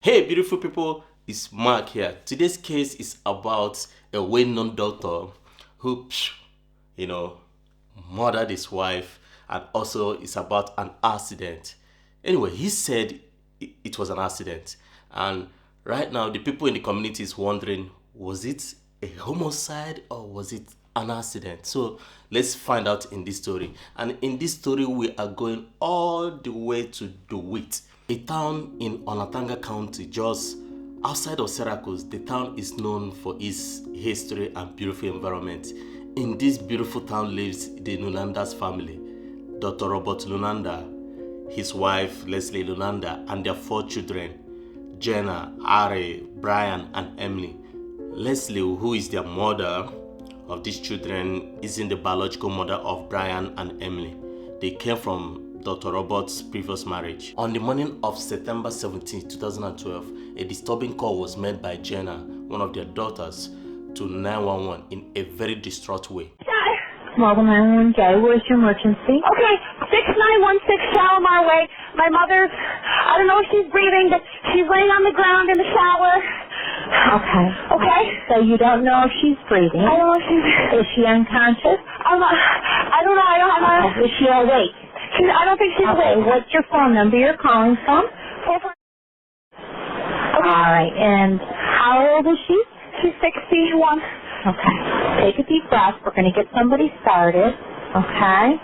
Hey beautiful people, it's Mark here. Today's case is about a well-known doctor who, you know, murdered his wife, and also it's about an accident. Anyway, he said it was an accident, and right now the people in the community is wondering, was it a homicide or was it an accident? So let's find out in this story. And in this story, we are going all the way to Dewitt, a town in Onatanga County, just outside of Syracuse. The town is known for its history and beautiful environment. In this beautiful town lives the Neulander's family, Dr. Robert Neulander, his wife Leslie Neulander, and their 4 children, Jenna, Ari, Brian, and Emily. Leslie, who is their mother of these children, isn't the biological mother of Brian and Emily. They came from Dr. Robert's previous marriage. On the morning of September 17, 2012, a disturbing call was made by Jenna, one of their daughters, to 911 in a very distraught way. Mobile 911 J, where's your emergency? Okay, 6916 Shalimar Way. My mother's, I don't know if she's breathing, but she's laying on the ground in the shower. Okay. Okay? So you don't know if she's breathing? I don't know if she's... Is she unconscious? I don't know, I'm not... Is she awake? I don't think she's Okay, awake. what's your phone number you're calling from? Okay. All right, and how old is she? She's 61. Okay. Take a deep breath. We're going to get somebody started. Okay?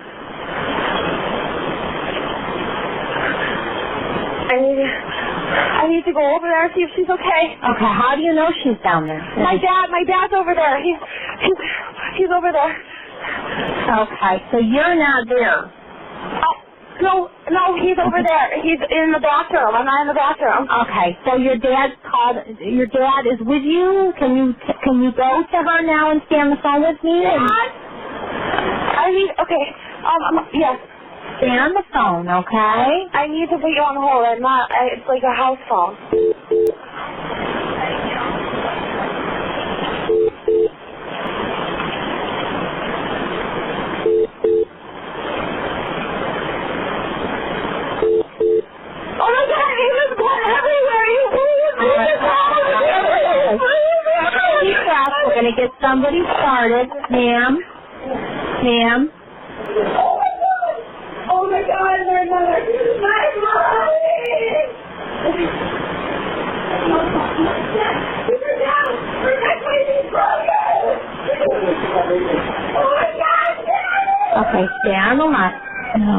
I need to go over there and see if she's okay. Okay, how do you know she's down there? My dad's over there. He's over there. Okay, so you're not there. No, he's over there. He's in the bathroom. I'm not in the bathroom. Okay, so your dad is with you? Can you go to her now and stay on the phone with me? Dad? Okay. Yes. Stay on the phone, okay? I need to put you on hold. It's like a house phone. Oh my God, he was going everywhere. We're going to get somebody started. Ma'am? Oh my God, there's another. My mommy! You're down. Protect me, she's broken. Oh my God, Daddy! Okay, stay on the line. No.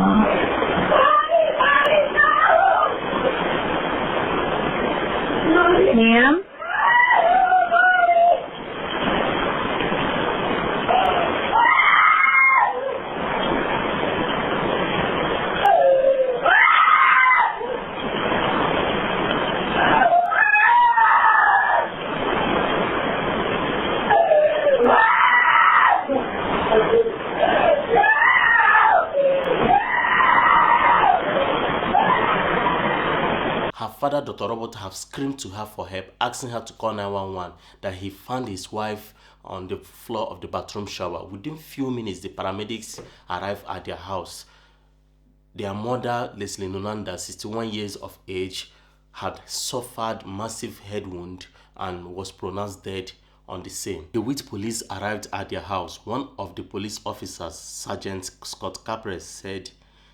Mommy, no! Ma'am? Her father, Dr. Robert, have screamed to her for help, asking her to call 911, that he found his wife on the floor of the bathroom shower. Within few minutes, the paramedics arrived at their house. Their mother, Leslie Neulander, 61 years of age, had suffered massive head wound and was pronounced dead on the scene. The Dewitt police arrived at their house. One of the police officers, Sergeant Scott Capres, said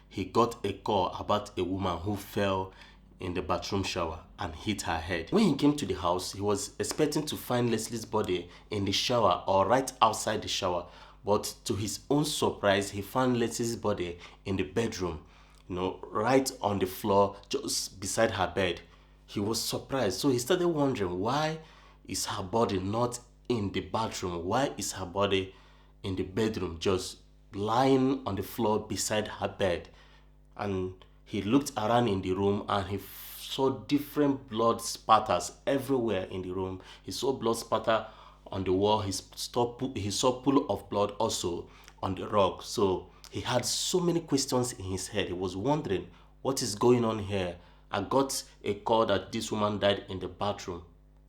he got a call about a woman who fell in the bathroom shower and hit her head. When he came to the house, he was expecting to find Leslie's body in the shower or right outside the shower, but to his own surprise, he found Leslie's body in the bedroom, right on the floor just beside her bed. He was surprised, so he started wondering, why is her body not in the bathroom? Why is her body in the bedroom, just lying on the floor beside her bed? And he looked around in the room and he saw different blood spatters everywhere in the room. He saw blood spatter on the wall. He saw pool of blood also on the rug. So he had so many questions in his head. He was wondering, what is going on here? I got a call that this woman died in the bathroom.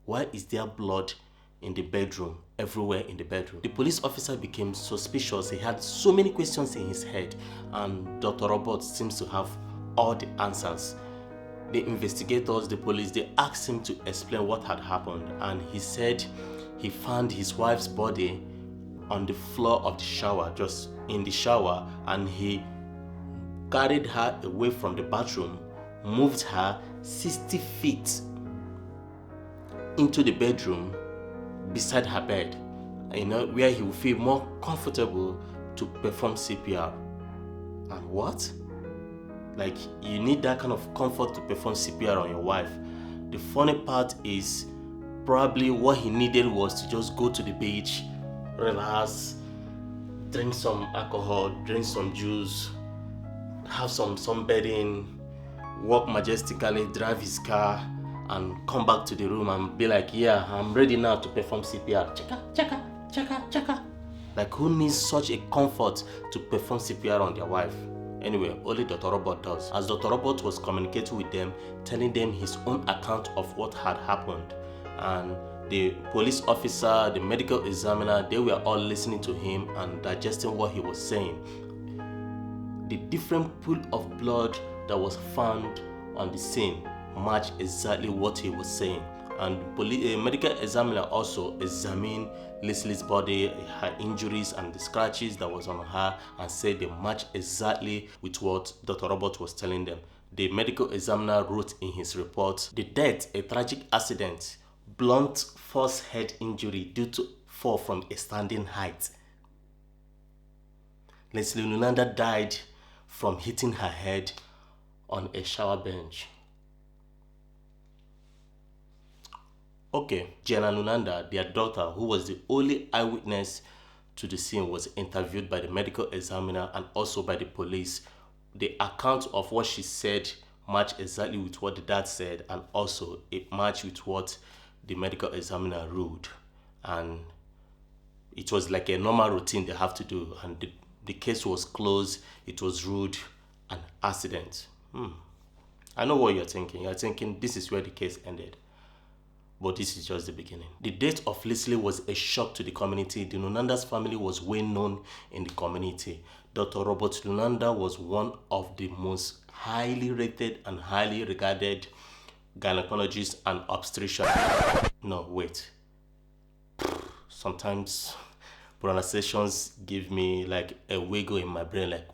Why is there blood in the bedroom, everywhere in the bedroom? The police officer became suspicious. He had so many questions in his head, and Dr. Robert seems to have all the answers. The investigators, the police, they asked him to explain what had happened, and he said he found his wife's body on the floor of the shower, just in the shower, and he carried her away from the bathroom, moved her 60 feet into the bedroom beside her bed, where he would feel more comfortable to perform CPR. And what? Like, you need that kind of comfort to perform CPR on your wife. The funny part is probably what he needed was to just go to the beach, relax, drink some alcohol, drink some juice, have some sunbathing, walk majestically, drive his car, and come back to the room and be like, yeah, I'm ready now to perform CPR. Chaka, chaka, chaka, chaka. Like, who needs such a comfort to perform CPR on their wife? Anyway, only Dr. Robert does. As Dr. Robert was communicating with them, telling them his own account of what had happened, and the police officer, the medical examiner, they were all listening to him and digesting what he was saying. The different pool of blood that was found on the scene matched exactly what he was saying. And a medical examiner also examined Leslie's body, her injuries and the scratches that was on her, and said they match exactly with what Dr. Robert was telling them. The medical examiner wrote in his report, the death, a tragic accident, blunt force head injury due to fall from a standing height. Leslie Neulander died from hitting her head on a shower bench. Okay, Jenna Neulander, their daughter, who was the only eyewitness to the scene, was interviewed by the medical examiner and also by the police. The account of what she said matched exactly with what the dad said, and also it matched with what the medical examiner ruled. And it was like a normal routine they have to do, and the case was closed. It was ruled an accident. I know what you're thinking. You're thinking this is where the case ended. But this is just the beginning. The death of Leslie was a shock to the community. The Neulander's family was well known in the community. Dr. Robert Neulander was one of the most highly rated and highly regarded gynecologists and obstetricians. No, wait. Sometimes pronunciations give me like a wiggle in my brain, like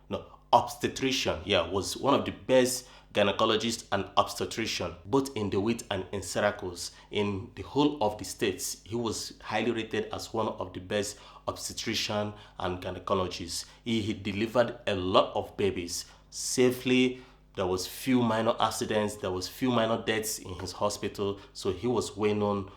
no, obstetrician, was one of the best gynecologist and obstetrician, both in Dewitt and in Syracuse. In the whole of the states, he was highly rated as one of the best obstetrician and gynecologists. He delivered a lot of babies safely. There was few minor accidents, there was few minor deaths in his hospital, so he was well known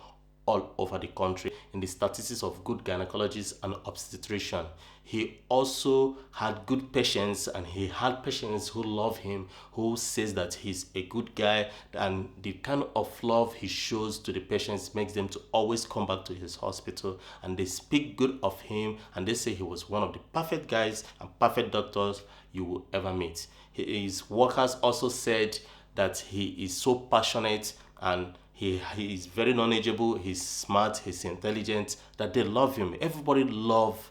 all over the country in the statistics of good gynecologists and obstetrician. He also had good patients, and he had patients who love him, who says that he's a good guy, and the kind of love he shows to the patients makes them to always come back to his hospital, and they speak good of him, and they say he was one of the perfect guys and perfect doctors you will ever meet. His workers also said that he is so passionate and he is very knowledgeable, he's smart, he's intelligent, that they love him. Everybody loved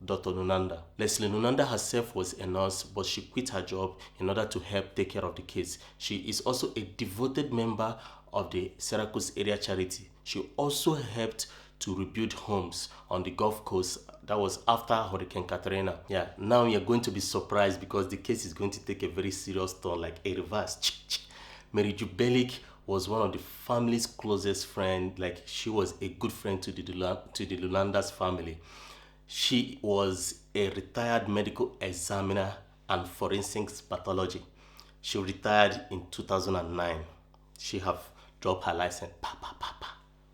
Dr. Neulander. Leslie Neulander herself was a nurse, but she quit her job in order to help take care of the kids. She is also a devoted member of the Syracuse area charity. She also helped to rebuild homes on the Gulf Coast. That was after Hurricane Katrina. Now you're going to be surprised because the case is going to take a very serious turn, like a reverse. Mary Jo Bellick was one of the family's closest friends. Like, she was a good friend to the Neulander's family. She was a retired medical examiner and forensics pathology. She retired in 2009. She have dropped her license,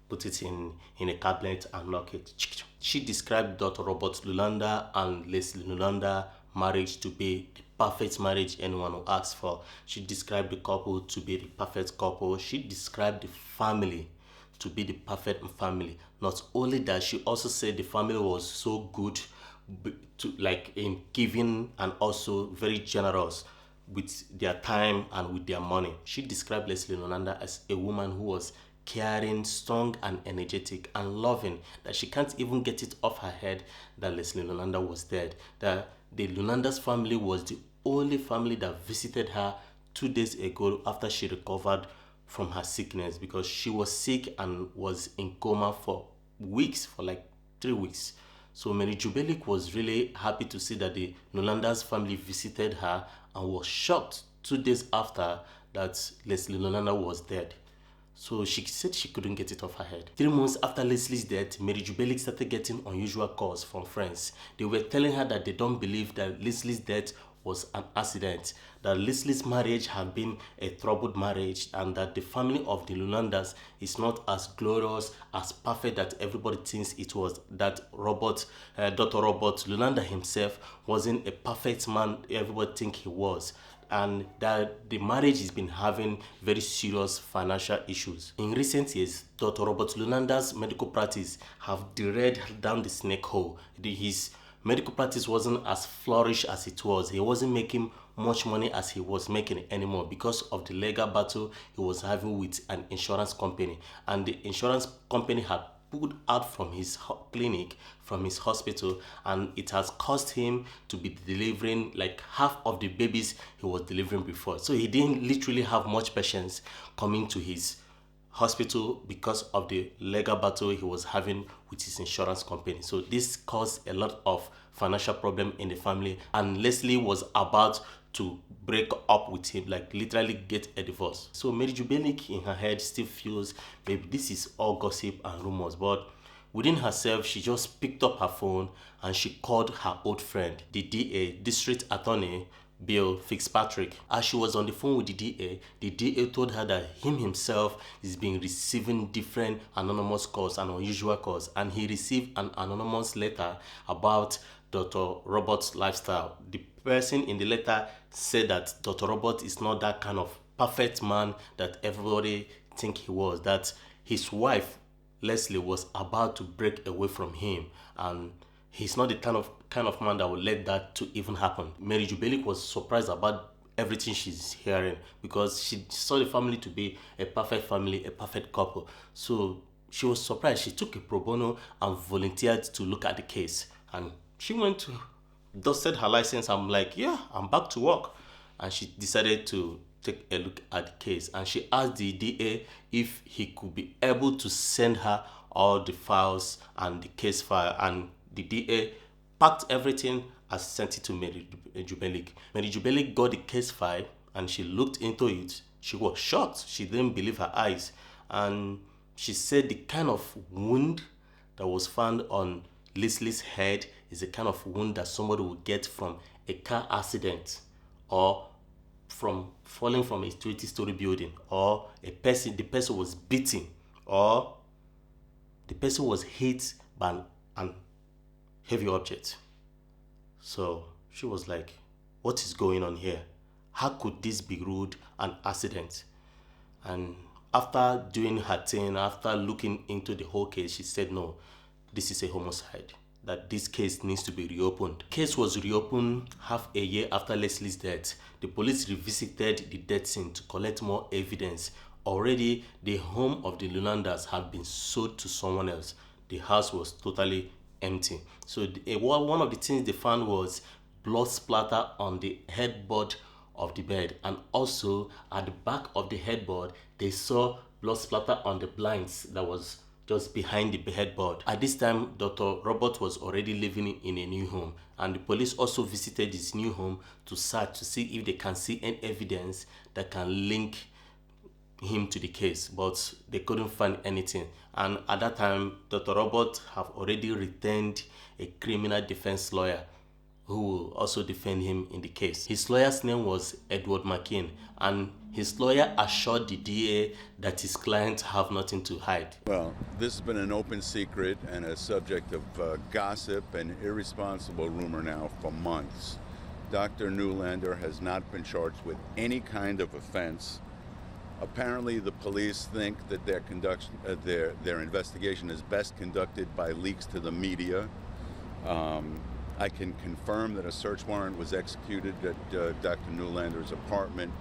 put it in a cabinet and lock it. She described Dr. Robert Neulander and Leslie Neulander marriage to be the perfect marriage anyone will ask for. She described the couple to be the perfect couple. She described the family to be the perfect family. Not only that, she also said the family was so good in giving, and also very generous with their time and with their money. She described Leslie Neulander as a woman who was caring, strong and energetic and loving, that she can't even get it off her head that Leslie Neulander was dead. That the Neulander's family was the only family that visited her 2 days ago after she recovered from her sickness, because she was sick and was in coma for weeks, for like 3 weeks. So Mary Jubelik was really happy to see that the Neulanders family visited her and was shocked 2 days after that Leslie Neulander was dead. So she said she couldn't get it off her head. 3 months after Leslie's death, Mary Jubelik started getting unusual calls from friends. They were telling her that they don't believe that Leslie's death was an accident, that Leslie's marriage had been a troubled marriage, and that the family of the Neulanders is not as glorious, as perfect that everybody thinks it was, that Dr. Robert Neulander himself wasn't a perfect man everybody think he was, and that the marriage has been having very serious financial issues. In recent years, Dr. Robert Neulander's medical practice have derailed down the snake hole. His medical practice wasn't as flourished as it was. He wasn't making much money as he was making anymore because of the legal battle he was having with an insurance company. And the insurance company had pulled out from his clinic, from his hospital, and it has caused him to be delivering like half of the babies he was delivering before. So he didn't literally have much patience coming to his hospital because of the legal battle he was having with his insurance company. So this caused a lot of financial problem in the family, and Leslie was about to break up with him, like literally get a divorce. So Mary Jubelik in her head still feels maybe this is all gossip and rumors, but within herself she just picked up her phone and she called her old friend, the DA, District Attorney Bill Fitzpatrick. As she was on the phone with the DA told her that him himself is being receiving different anonymous calls and unusual calls, and he received an anonymous letter about Dr. Robert's lifestyle. The person in the letter said that Dr. Robert is not that kind of perfect man that everybody think he was, that his wife Leslie was about to break away from him, and he's not the kind of man that would let that to even happen. Mary Jubelik was surprised about everything she's hearing because she saw the family to be a perfect family, a perfect couple. So she was surprised. She took a pro bono and volunteered to look at the case, and she went to dusted her license. I'm like, yeah, I'm back to work. And she decided to take a look at the case, and she asked the DA if he could be able to send her all the files and the case file, and the DA packed everything and sent it to Mary Jubelik. Mary Jubelik got the case file and she looked into it. She was shocked. She didn't believe her eyes, and she said the kind of wound that was found on Leslie's head is the kind of wound that somebody would get from a car accident, or from falling from a 20-story building, or the person was beaten, or the person was hit by an heavy object. So she was like, what is going on here? How could this be ruled an accident? And after doing her thing, after looking into the whole case, she said, no, this is a homicide, that this case needs to be reopened. The case was reopened half a year after Leslie's death. The police revisited the death scene to collect more evidence. Already, the home of the Neulanders had been sold to someone else. The house was totally empty. So one of the things they found was blood splatter on the headboard of the bed, and also at the back of the headboard they saw blood splatter on the blinds that was just behind the headboard. At this time, Dr. Robert was already living in a new home, and the police also visited his new home to search to see if they can see any evidence that can link him to the case, but they couldn't find anything. And at that time, Dr. Robert have already retained a criminal defense lawyer who will also defend him in the case. His lawyer's name was Edward McKean, and his lawyer assured the DA that his clients have nothing to hide. Well, this has been an open secret and a subject of gossip and irresponsible rumor now for months. Dr. Neulander has not been charged with any kind of offense. Apparently, the police think that their investigation is best conducted by leaks to the media. I can confirm that a search warrant was executed at Dr. Neulander's apartment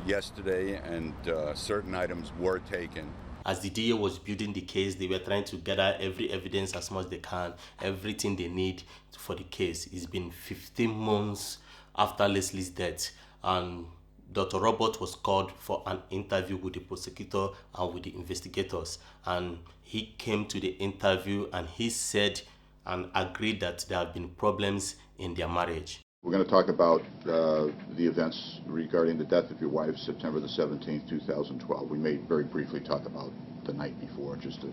yesterday, and certain items were taken. As the DA was building the case, they were trying to gather every evidence as much as they can, everything they need for the case. It's been 15 months after Leslie's death, and Dr. Robert was called for an interview with the prosecutor and with the investigators, and he came to the interview and he said and agreed that there have been problems in their marriage. We're going to talk about the events regarding the death of your wife, September the 17th, 2012. We may very briefly talk about the night before, just to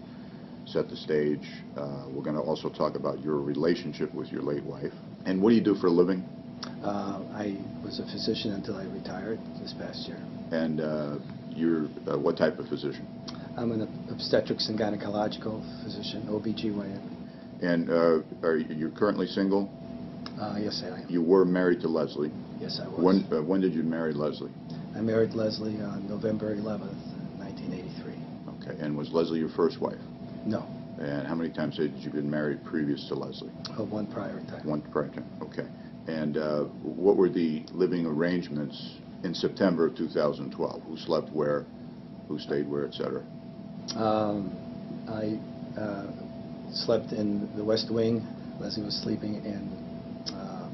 set the stage. We're going to also talk about your relationship with your late wife. And what do you do for a living? I was a physician until I retired this past year. And you're what type of physician? I'm an obstetrics and gynecological physician, OBGYN. And are you currently single? Yes, I am. You were married to Leslie. Yes, I was. When did you marry Leslie? I married Leslie on November 11th, 1983. Okay. And was Leslie your first wife? No. And how many times had you been married previous to Leslie? One prior time. One prior time. Okay. And what were the living arrangements in September of 2012? Who slept where? Who stayed where, etc.? I slept in the West Wing. Leslie was sleeping in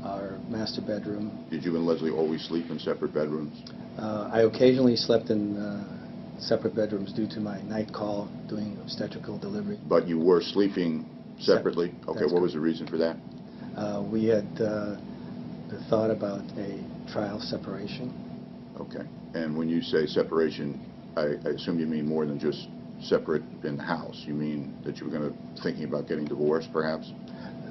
our master bedroom. Did you and Leslie always sleep in separate bedrooms? I occasionally slept in separate bedrooms due to my night call doing obstetrical delivery. But you were sleeping separately? Okay, what was the reason for that? We had the thought about a trial separation. Okay. And when you say separation, I assume you mean more than just separate in the house. You mean that you were thinking about getting divorced, perhaps?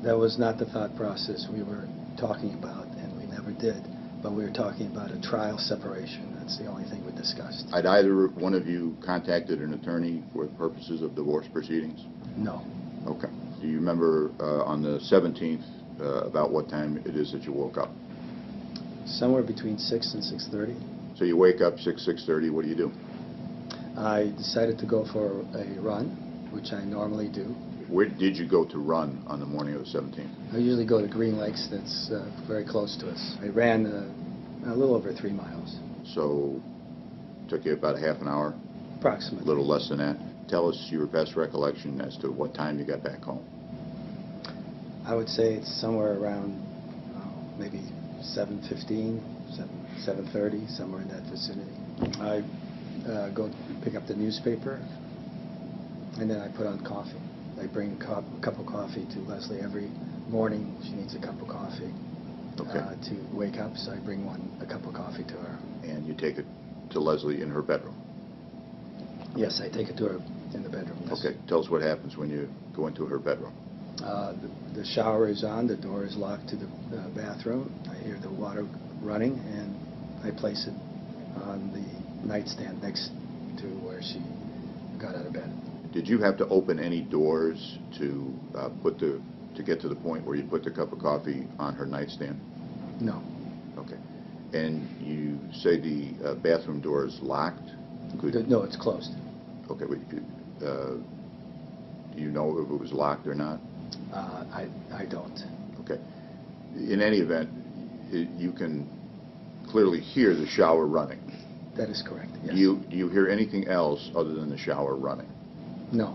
That was not the thought process we were talking about, and we never did. But we were talking about a trial separation. That's the only thing we discussed. Had either one of you contacted an attorney for the purposes of divorce proceedings? No. Okay. Do you remember on the 17th about what time it is that you woke up? Somewhere between 6 and 6:30. So you wake up 6:30. What do you do? I decided to go for a run, which I normally do. Where did you go to run on the morning of the 17th? I usually go to Green Lakes, that's very close to us. I ran a little over 3 miles. So took you about a half an hour? Approximately. A little less than that. Tell us your best recollection as to what time you got back home. I would say it's somewhere around maybe 7:15, 7:30, somewhere in that vicinity. I go pick up the newspaper, and then I put on coffee. I bring a cup of coffee to Leslie every morning. She needs a cup of coffee to wake up, so I bring a cup of coffee to her. And you take it to Leslie in her bedroom? Yes, I take it to her in the bedroom, yes. Okay, tell us what happens when you go into her bedroom. The shower is on, the door is locked to the bathroom. I hear the water running, and I place it on the nightstand next to where she got out of bed. Did you have to open any doors to get to the point where you put the cup of coffee on her nightstand? No. Okay. And you say the bathroom door is locked? No, it's closed. Okay. Do you know if it was locked or not? I don't. Okay. In any event, you can clearly hear the shower running. That is correct, yes. Do you hear anything else other than the shower running? No.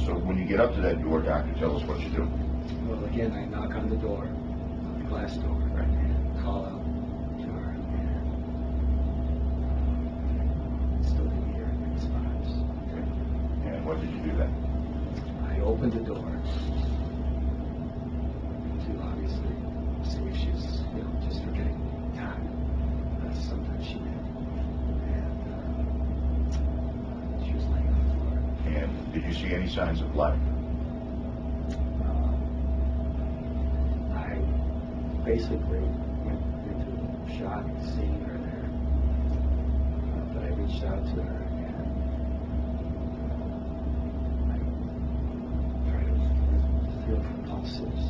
So when you get up to that door, doctor, tell us what you do. Well, again, I knock on the door, the glass door, right, and call out to her, and still didn't hear any response. Okay. And what did you do then? I opened the door to obviously see if she's, just forgetting time. Sometimes she did. And she was laying on the floor. And did you see any signs of life? I basically went into shock seeing her there. But I reached out to her and I tried to feel for pulses.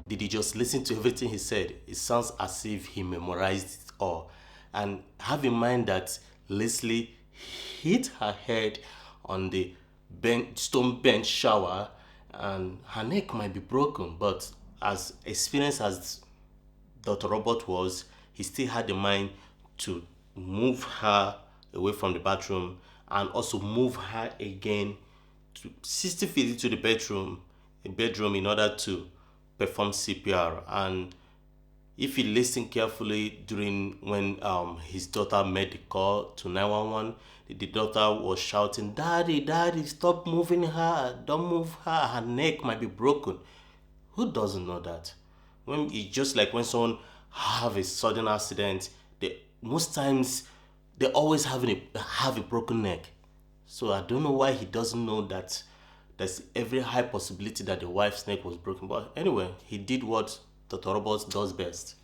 Did you just listen to everything he said? It sounds as if he memorized it all. And have in mind that Leslie hit her head on the stone bench shower and her neck might be broken. But as experienced as Dr. Robert was, he still had the mind to move her away from the bathroom and also move her again to 60 feet into the bedroom in order to perform CPR. And if you listen carefully during when his daughter made the call to 911, the daughter was shouting, "Daddy, Daddy, stop moving her! Don't move her! Her neck might be broken." Who doesn't know that? When it's just like when someone have a sudden accident, most times they always have a broken neck. So I don't know why he doesn't know that there's every high possibility that the wife's neck was broken. But anyway, he did what Dr. Roberts does best.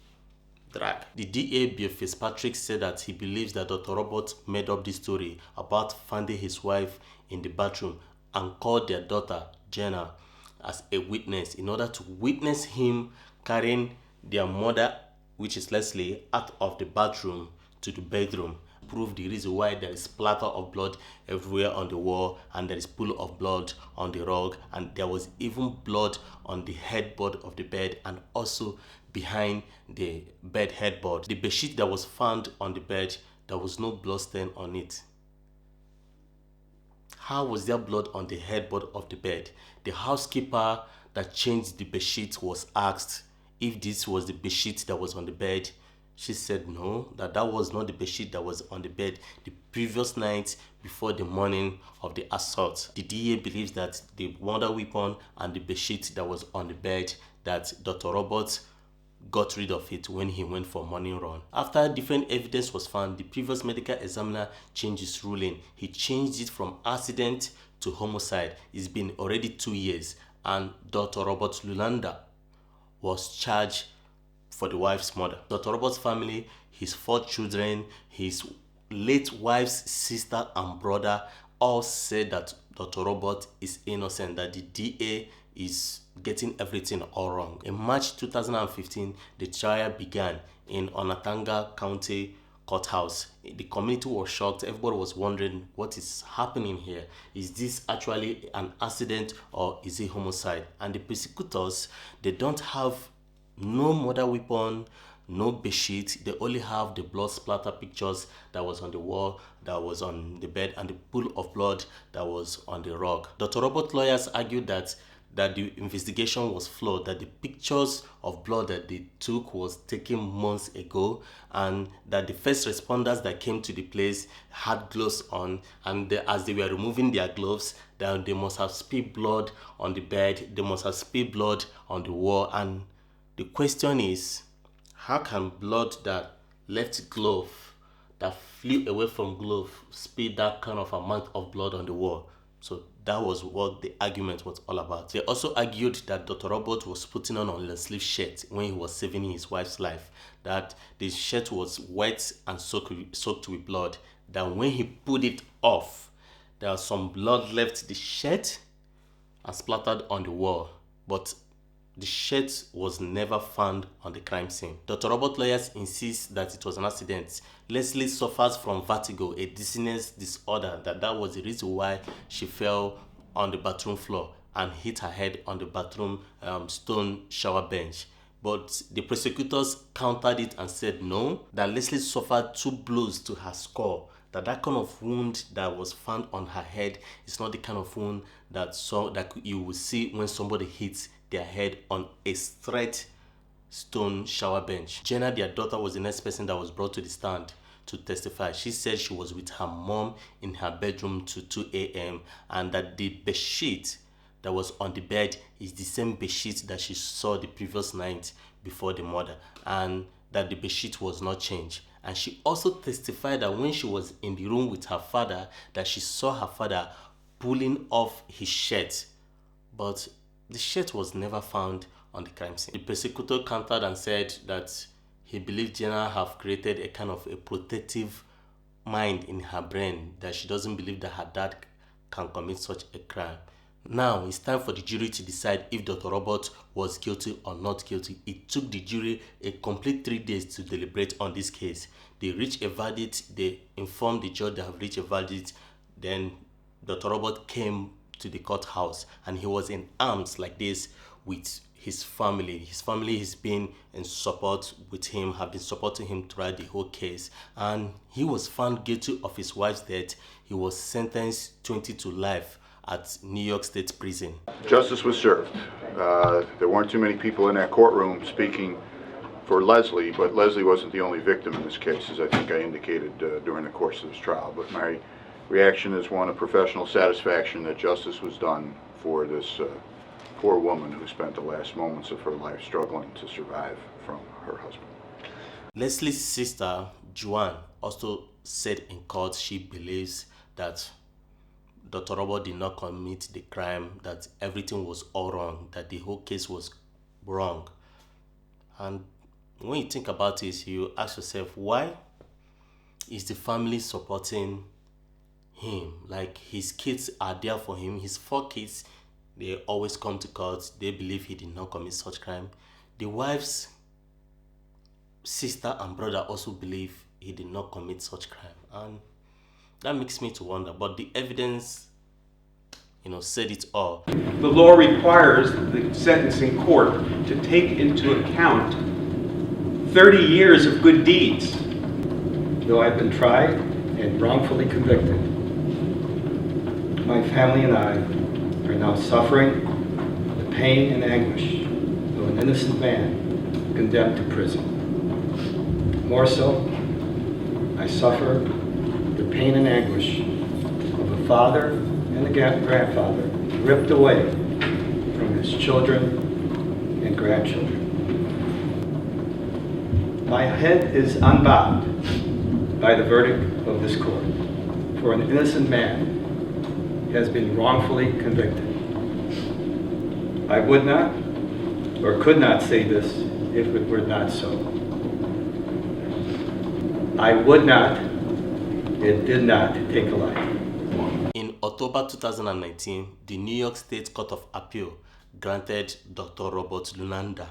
Drag. The DA, Bill Fitzpatrick, said that he believes that Dr. Roberts made up this story about finding his wife in the bathroom and called their daughter, Jenna, as a witness in order to witness him carrying their mother, which is Leslie, out of the bathroom to the bedroom. Prove the reason why there is splatter of blood everywhere on the wall, and there is pool of blood on the rug, and there was even blood on the headboard of the bed and also behind the bed headboard. The bedsheet that was found on the bed, there was no blood stain on it. How was there blood on the headboard of the bed? The housekeeper that changed the bedsheet was asked if this was the bedsheet that was on the bed. She said no, that was not the bedsheet that was on the bed the previous night before the morning of the assault. The DA believes that the murder weapon and the bedsheet that was on the bed, that Dr. Roberts got rid of it when he went for morning run. After different evidence was found, the previous medical examiner changed his ruling. He changed it from accident to homicide. It's been already 2 years, and Dr. Robert Neulander was charged for the wife's murder. Dr. Robert's family, his 4 children, his late wife's sister and brother all said that Dr. Robert is innocent, that the DA is getting everything all wrong. In March 2015, the trial began in Onondaga County Courthouse. The community was shocked. Everybody was wondering what is happening here. Is this actually an accident or is it homicide? And the prosecutors, they don't have no murder weapon, no bedsheet. They only have the blood splatter pictures that was on the wall, that was on the bed, and the pool of blood that was on the rug. Dr. Robert lawyers argued that the investigation was flawed, that the pictures of blood that they took was taken months ago, and that the first responders that came to the place had gloves on, and as they were removing their gloves, then they must have spilled blood on the bed, they must have spilled blood on the wall. And the question is, how can blood that left glove, that flew away from glove, spill that kind of amount of blood on the wall? So that was what the argument was all about. They also argued that Dr. Robert was putting on a long-sleeve shirt when he was saving his wife's life, that the shirt was wet and soaked with blood, that when he pulled it off, there was some blood left the shirt and splattered on the wall, but the shirt was never found on the crime scene. Dr. Robert lawyers insist that it was an accident. Leslie suffers from vertigo, a dizziness disorder, that was the reason why she fell on the bathroom floor and hit her head on the bathroom stone shower bench. But the prosecutors countered it and said no, that Leslie suffered 2 blows to her skull, that kind of wound that was found on her head is not the kind of wound that you will see when somebody hits their head on a straight stone shower bench. Jenna, their daughter, was the next person that was brought to the stand to testify. She said she was with her mom in her bedroom to 2 a.m. and that the bedsheet that was on the bed is the same bedsheet that she saw the previous night before the murder, and that the bedsheet was not changed. And she also testified that when she was in the room with her father, that she saw her father pulling off his shirt, but the shirt was never found on the crime scene. The prosecutor countered and said that he believed Jenna have created a kind of a protective mind in her brain, that she doesn't believe that her dad can commit such a crime. Now it's time for the jury to decide if Dr. Robert was guilty or not guilty. It took the jury a complete 3 days to deliberate on this case. They reached a verdict, they informed the judge they have reached a verdict, then Dr. Robert came to the courthouse and he was in arms like this with his family. His family has been in support with him, have been supporting him throughout the whole case, and he was found guilty of his wife's death. He was sentenced 20 to life at New York State Prison. Justice was served. There weren't too many people in that courtroom speaking for Leslie, but Leslie wasn't the only victim in this case, as I think I indicated during the course of this trial. But my reaction is one of professional satisfaction that justice was done for this poor woman who spent the last moments of her life struggling to survive from her husband. Leslie's sister, Joanne, also said in court she believes that Dr. Robert did not commit the crime, that everything was all wrong, that the whole case was wrong. And when you think about it, you ask yourself, why is the family supporting him? Like, his kids are there for him. His 4 kids, they always come to court. They believe he did not commit such crime. The wife's sister and brother also believe he did not commit such crime. And that makes me to wonder, but the evidence, said it all. The law requires the sentencing court to take into account 30 years of good deeds. Though I've been tried and wrongfully convicted, my family and I are now suffering the pain and anguish of an innocent man condemned to prison. More so, I suffer the pain and anguish of a father and a grandfather ripped away from his children and grandchildren. My head is unbound by the verdict of this court, for an innocent man has been wrongfully convicted. I would not or could not say this if it were not so. I would not, it did not take a life. In October 2019, the New York State Court of Appeal granted Dr. Robert Neulander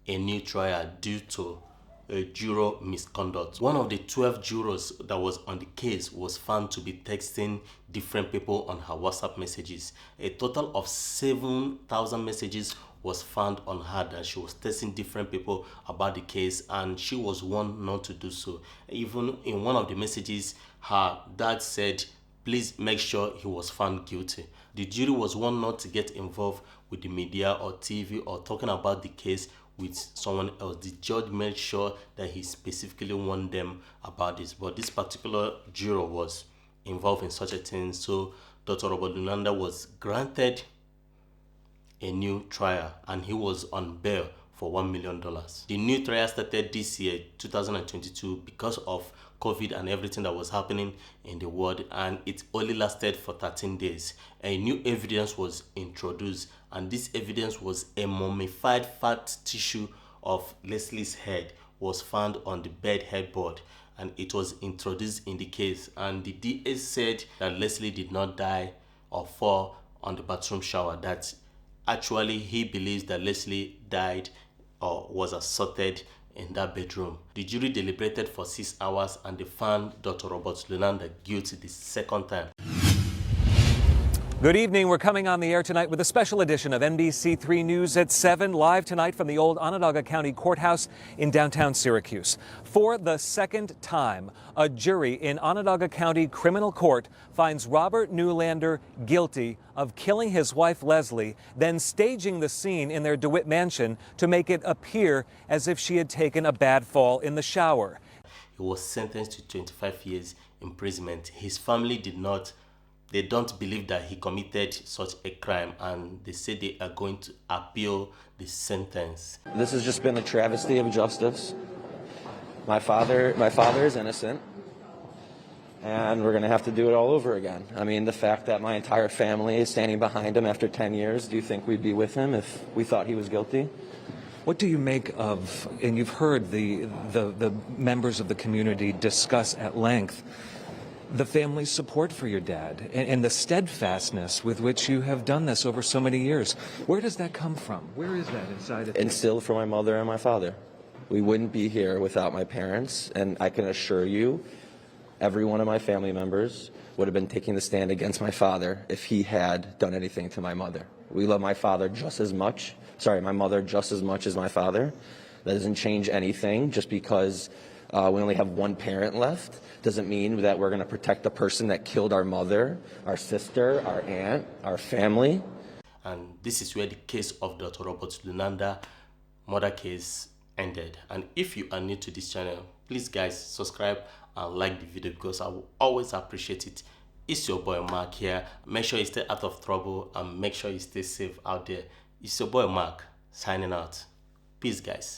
a new trial due to a juror misconduct. One of the 12 jurors that was on the case was found to be texting different people on her WhatsApp messages. A total of 7,000 messages was found on her that she was texting different people about the case, and she was warned not to do so. Even in one of the messages, her dad said, please make sure he was found guilty. The jury was warned not to get involved with the media or TV or talking about the case with someone else. The judge made sure that he specifically warned them about this, but this particular juror was involved in such a thing, so Dr. Robert Neulander was granted a new trial and he was on bail for $1 million. The new trial started this year, 2022, because of COVID and everything that was happening in the world, and it only lasted for 13 days. A new evidence was introduced, and this evidence was a mummified fat tissue of Leslie's head was found on the bed headboard, and it was introduced in the case, and the DA said that Leslie did not die or fall on the bathroom shower, that actually he believes that Leslie died or was assaulted in that bedroom. The jury deliberated for 6 hours and they found Dr. Robert Neulander guilty the second time. Good evening. We're coming on the air tonight with a special edition of NBC3 News at 7, live tonight from the old Onondaga County Courthouse in downtown Syracuse. For the second time, a jury in Onondaga County Criminal Court finds Robert Neulander guilty of killing his wife Leslie, then staging the scene in their Dewitt mansion to make it appear as if she had taken a bad fall in the shower. He was sentenced to 25 years imprisonment. His family they don't believe that he committed such a crime, and they say they are going to appeal the sentence. This has just been a travesty of justice. My father is innocent, and we're going to have to do it all over again. I mean, the fact that my entire family is standing behind him after 10 years, do you think we'd be with him if we thought he was guilty? What do you make of, and you've heard the members of the community discuss at length, the family's support for your dad and the steadfastness with which you have done this over so many years? Where does that come from? Where is that inside of you? Instilled from my mother and my father. We wouldn't be here without my parents, and I can assure you, every one of my family members would have been taking the stand against my father if he had done anything to my mother. We love my mother just as much as my father. That doesn't change anything. Just because we only have one parent left doesn't mean that we're going to protect the person that killed our mother, our sister, our aunt, our family. And this is where the case of Dr. Robert Neulander murder case ended. And if you are new to this channel, please guys subscribe and like the video, because I will always appreciate it. It's your boy Mark here. Make sure you stay out of trouble and make sure you stay safe out there. It's your boy Mark signing out. Peace guys.